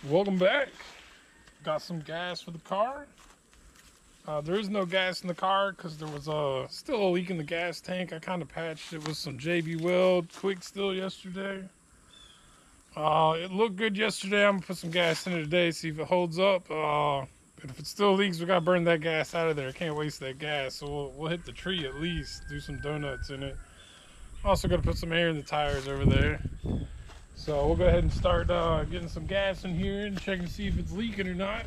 Welcome back. Got some gas for the car. There is no gas in the car because there was still a leak in the gas tank. I kind of patched it with some JB Weld quick steel yesterday. It looked good yesterday. I'm gonna put some gas in it today, see if it holds up. But if it still leaks, we gotta burn that gas out of there. Can't waste that gas, so we'll hit the tree at least. Do some donuts in it. Also gotta put some air in the tires over there. So we'll go ahead and start getting some gas in here and checking to see if it's leaking or not.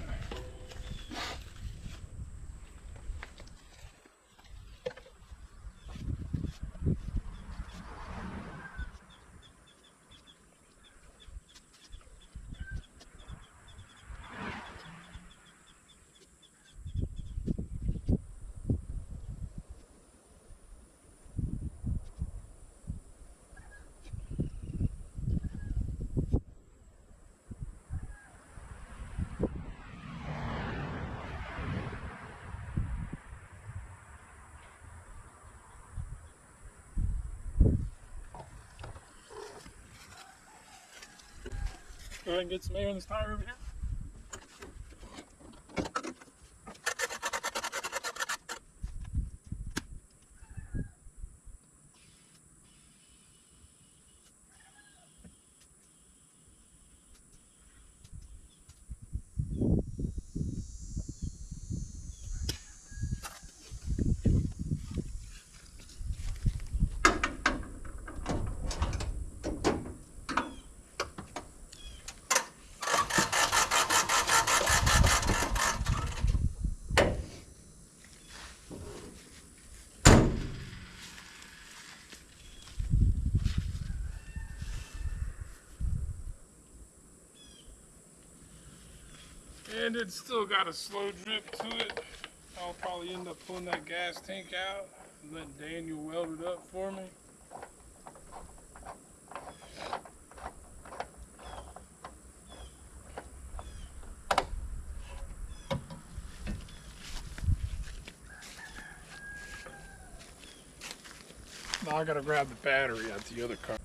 Go ahead and get some air in this tire over here. And it's still got a slow drip to it. I'll probably end up pulling that gas tank out and letting Daniel weld it up for me. Now I gotta grab the battery out the other car.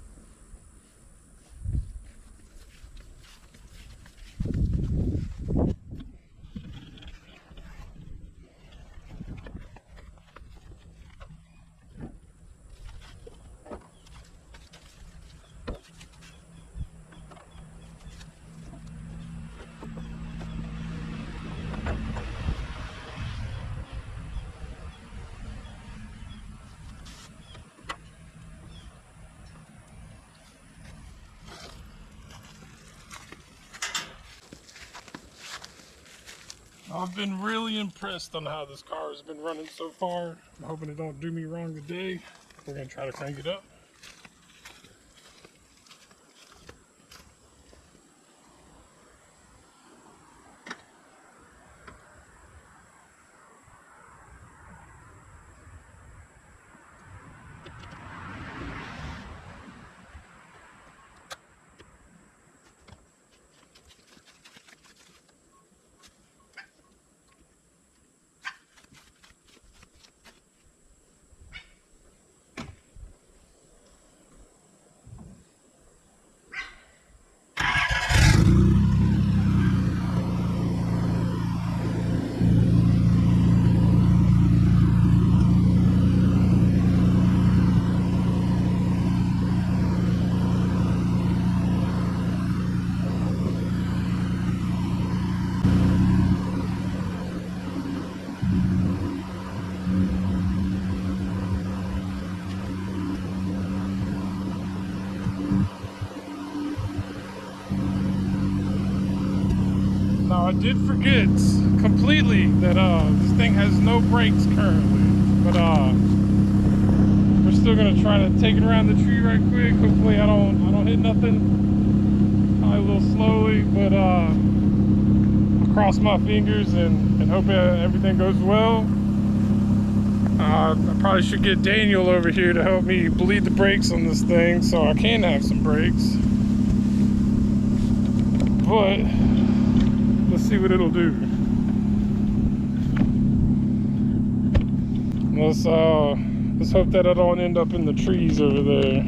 I've been really impressed on how this car has been running so far. I'm hoping it don't do me wrong today. We're gonna try to crank it up. Now I did forget completely that this thing has no brakes currently, but we're still gonna try to take it around the tree right quick. Hopefully I don't hit nothing. Probably a little slowly, but I'll cross my fingers and hope everything goes well. I probably should get Daniel over here to help me bleed the brakes on this thing so I can have some brakes. But let's see what it'll do. Let's hope that I don't end up in the trees over there.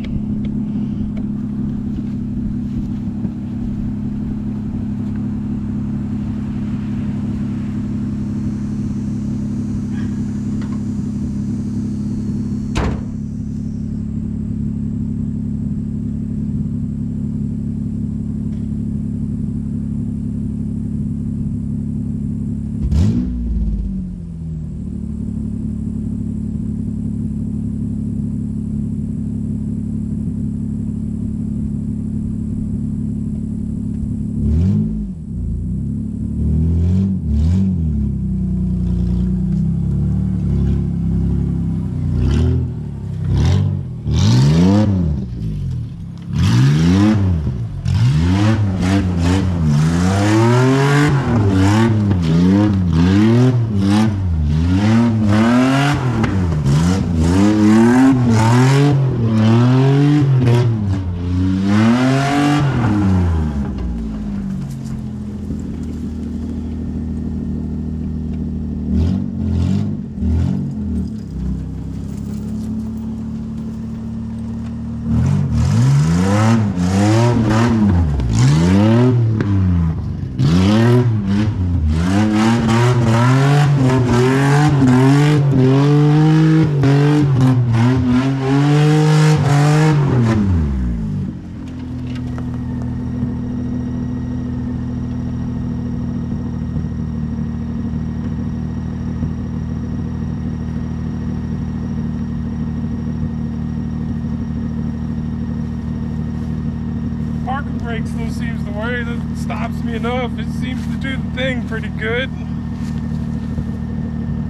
brake still seems to work. It stops me enough. It seems to do the thing pretty good.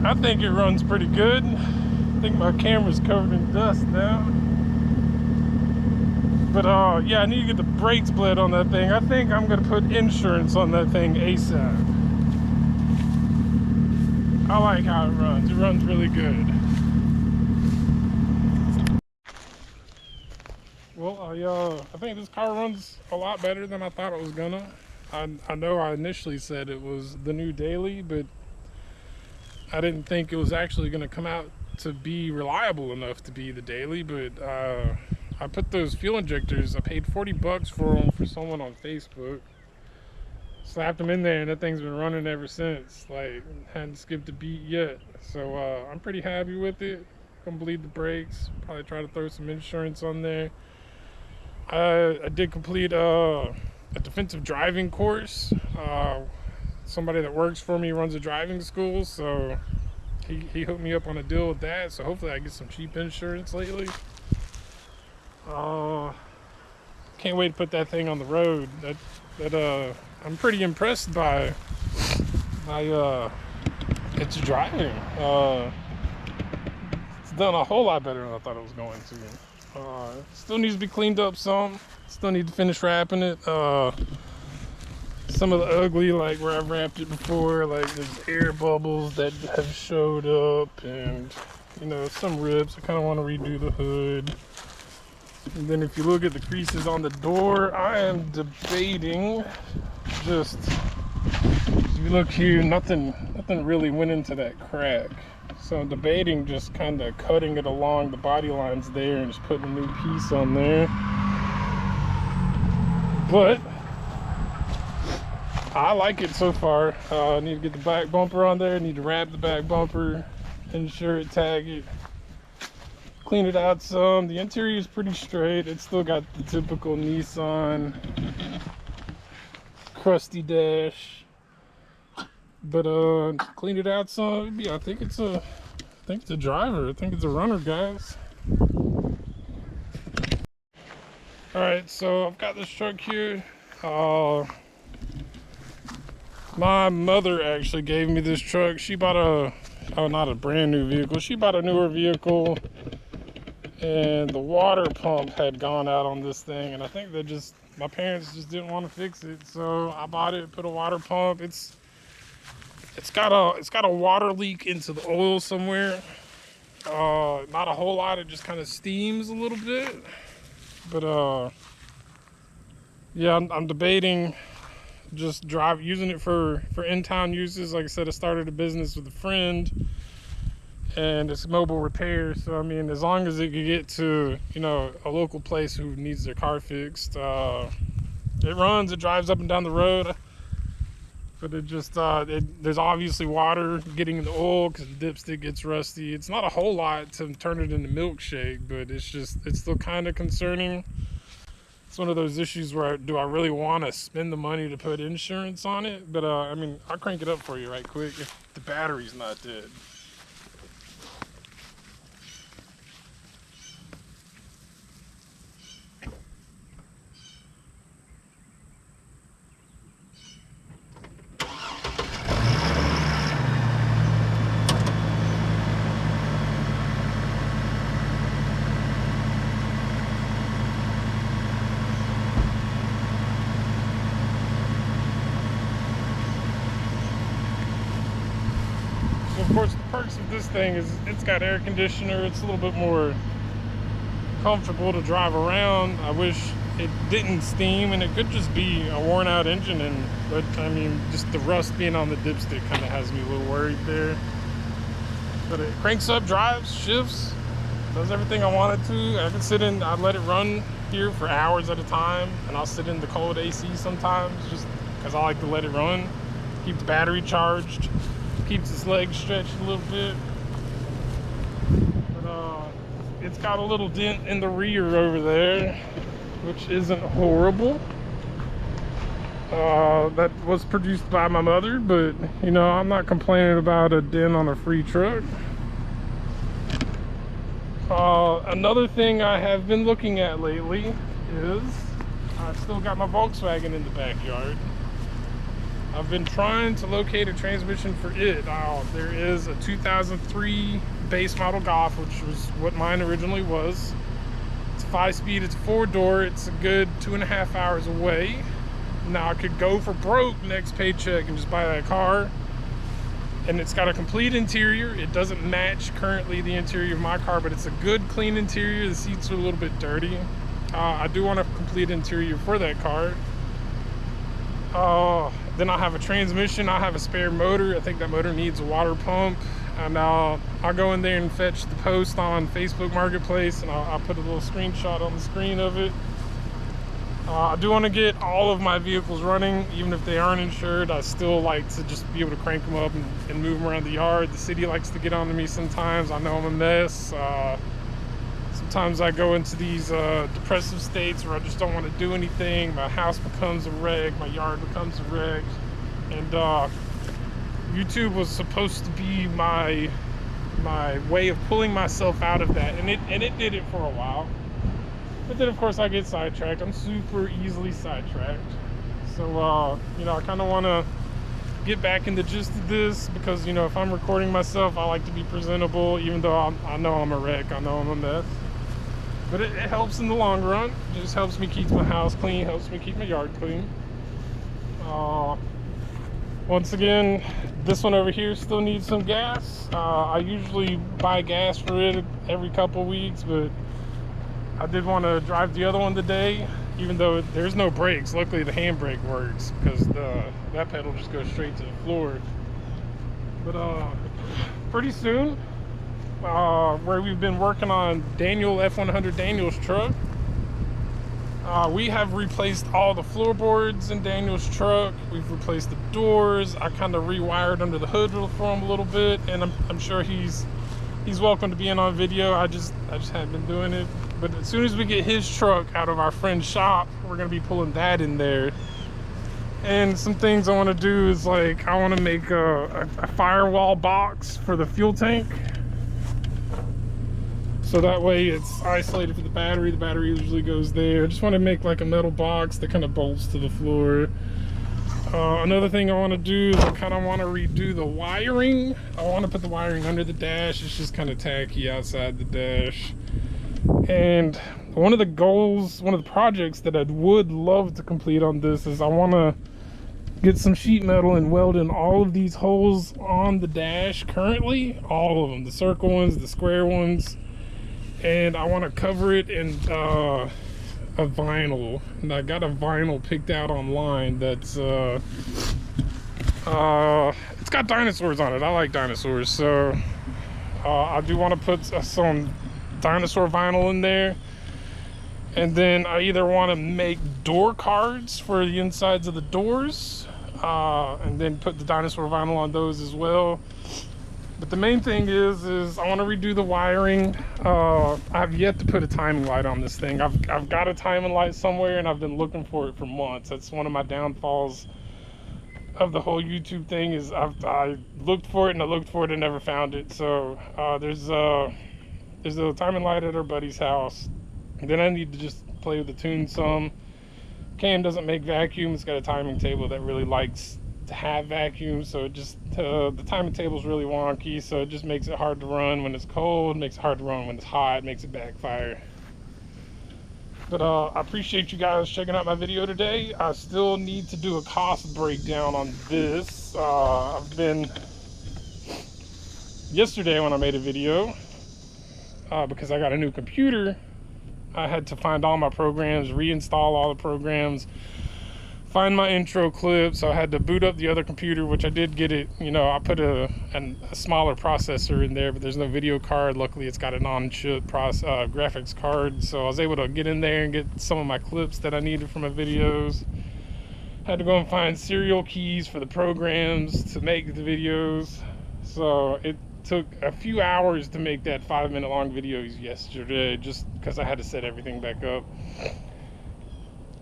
I think it runs pretty good. I think my camera's covered in dust now. But yeah, I need to get the brakes bled on that thing. I think I'm gonna put insurance on that thing ASAP. I like how it runs. It runs really good. Well, I think this car runs a lot better than I thought it was gonna. I know I initially said it was the new daily, but I didn't think it was actually gonna come out to be reliable enough to be the daily. But I put those fuel injectors, I paid 40 bucks for them for someone on Facebook. Slapped them in there and that thing's been running ever since. Like, hadn't skipped a beat yet. So I'm pretty happy with it. Gonna bleed the brakes, probably try to throw some insurance on there. I did complete a defensive driving course. Somebody that works for me runs a driving school, so he hooked me up on a deal with that. So hopefully I get some cheap insurance lately. Can't wait to put that thing on the road. I'm pretty impressed by its driving. It's done a whole lot better than I thought it was going to. Still needs to be cleaned up some. Still need to finish wrapping it. Some of the ugly, like where I've wrapped it before, like there's air bubbles that have showed up, and you know, some rips. I kind of want to redo the hood. And then if you look at the creases on the door, I am debating just, if you look here, nothing really went into that crack. So I'm debating just kind of cutting it along the body lines there and just putting a new piece on there. But I like it so far. I need to get the back bumper on there. I need to wrap the back bumper, insure it, tag it, clean it out some. The interior is pretty straight. It's still got the typical Nissan crusty dash, but clean it out some. Yeah, I think it's a driver. I think it's a runner, guys. All right, so I've got this truck here. My mother actually gave me this truck. She bought not a brand new vehicle. She bought a newer vehicle, and the water pump had gone out on this thing, and I think my parents just didn't want to fix it, so I bought it, put a water pump. It's got a water leak into the oil somewhere. Not a whole lot. It just kind of steams a little bit, but yeah, I'm debating just using it for in-town uses. Like I said, I started a business with a friend, and it's mobile repair. So I mean, as long as it could get to, you know, a local place who needs their car fixed, it runs, it drives up and down the road. But it just there's obviously water getting in the oil because the dipstick gets rusty. It's not a whole lot to turn it into milkshake, but it's still kind of concerning. It's one of those issues where do I really want to spend the money to put insurance on it? But I mean, I'll crank it up for you right quick if the battery's not dead. Of course, the perks of this thing is it's got air conditioner. It's a little bit more comfortable to drive around. I wish it didn't steam, and it could just be a worn out engine, but I mean, just the rust being on the dipstick kind of has me a little worried there. But it cranks up, drives, shifts, does everything I want it to. I can I'd let it run here for hours at a time, and I'll sit in the cold AC sometimes just because I like to let it run, keep the battery charged, keeps its legs stretched a little bit. But it's got a little dent in the rear over there, which isn't horrible. That was produced by my mother, but you know, I'm not complaining about a dent on a free truck. Another thing I have been looking at lately is I still got my Volkswagen in the backyard. I've been trying to locate a transmission for it. There is a 2003 base model Golf, which was what mine originally was. It's 5-speed, it's 4-door, it's a good 2.5 hours away. Now I could go for broke next paycheck and just buy that car. And it's got a complete interior. It doesn't match currently the interior of my car, but it's a good clean interior. The seats are a little bit dirty. I do want a complete interior for that car. Then I'll have a transmission. I'll have a spare motor. I think that motor needs a water pump. And I'll go in there and fetch the post on Facebook Marketplace, and I'll put a little screenshot on the screen of it. I do want to get all of my vehicles running, even if they aren't insured. I still like to just be able to crank them up and move them around the yard. The city likes to get on to me sometimes. I know I'm a mess. Sometimes I go into these depressive states where I just don't want to do anything. My house becomes a wreck, my yard becomes a wreck, and YouTube was supposed to be my way of pulling myself out of that, and it did it for a while. But then of course I get sidetracked. I'm super easily sidetracked. So you know, I kind of want to get back in the gist of this, because you know, if I'm recording myself, I like to be presentable, even though I know I'm a wreck, I know I'm a mess. But it helps in the long run. It just helps me keep my house clean, helps me keep my yard clean. Once again, this one over here still needs some gas. I usually buy gas for it every couple weeks, but I did want to drive the other one today, even though there's no brakes. Luckily the handbrake works, because that pedal just goes straight to the floor. But pretty soon, where we've been working on F100 Daniel's truck, we have replaced all the floorboards in Daniel's truck. We've replaced the doors. I kind of rewired under the hood for him a little bit, and I'm sure he's welcome to being on video. I just haven't been doing it. But as soon as we get his truck out of our friend's shop, we're gonna be pulling that in there. And some things I want to do is, like, I want to make a firewall box for the fuel tank, so that way it's isolated for the battery. The battery usually goes there. I just want to make like a metal box that kind of bolts to the floor. Another thing I want to do is I kind of want to redo the wiring. I want to put the wiring under the dash. It's just kind of tacky outside the dash. And one of the goals, one of the projects that I would love to complete on this is I want to get some sheet metal and weld in all of these holes on the dash currently. All of them, the circle ones, the square ones. And I want to cover it in a vinyl. And I got a vinyl picked out online that's it's got dinosaurs on it. I like dinosaurs, so I do want to put some dinosaur vinyl in there. And then I either want to make door cards for the insides of the doors, and then put the dinosaur vinyl on those as well. But the main thing is I want to redo the wiring. I've yet to put a timing light on this thing. I've got a timing light somewhere, and I've been looking for it for months. That's one of my downfalls of the whole YouTube thing, is I looked for it and I looked for it and never found it. So there's a timing light at our buddy's house. And then I need to just play with the tune some. Cam doesn't make vacuum. It's got a timing table that really likes to have vacuum, so it just the timing table is really wonky, so it just makes it hard to run when it's cold, makes it hard to run when it's hot, makes it backfire. But I appreciate you guys checking out my video today. I still need to do a cost breakdown on this. Yesterday when I made a video, because I got a new computer, I had to find all my programs, reinstall all the programs, find my intro clip. So I had to boot up the other computer, which I did get it. You know, I put a smaller processor in there, but there's no video card. Luckily, it's got a non-chip graphics card, so I was able to get in there and get some of my clips that I needed for my videos. Had to go and find serial keys for the programs to make the videos. So it took a few hours to make that 5-minute long video yesterday, just because I had to set everything back up.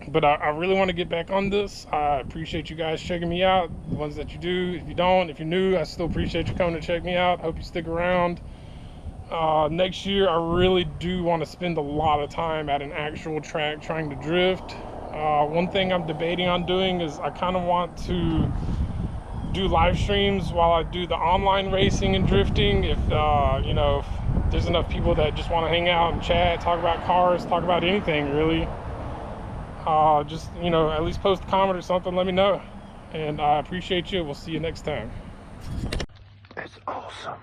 But I really want to get back on this. I appreciate you guys checking me out, the ones that you do. If you don't, if you're new, I still appreciate you coming to check me out. Hope you stick around. Next year, I really do want to spend a lot of time at an actual track trying to drift. One thing I'm debating on doing is I kind of want to do live streams while I do the online racing and drifting. If you know, if there's enough people that just want to hang out and chat, talk about cars, talk about anything really, just, you know, at least post a comment or something, let me know. And I appreciate you. We'll see you next time. It's awesome.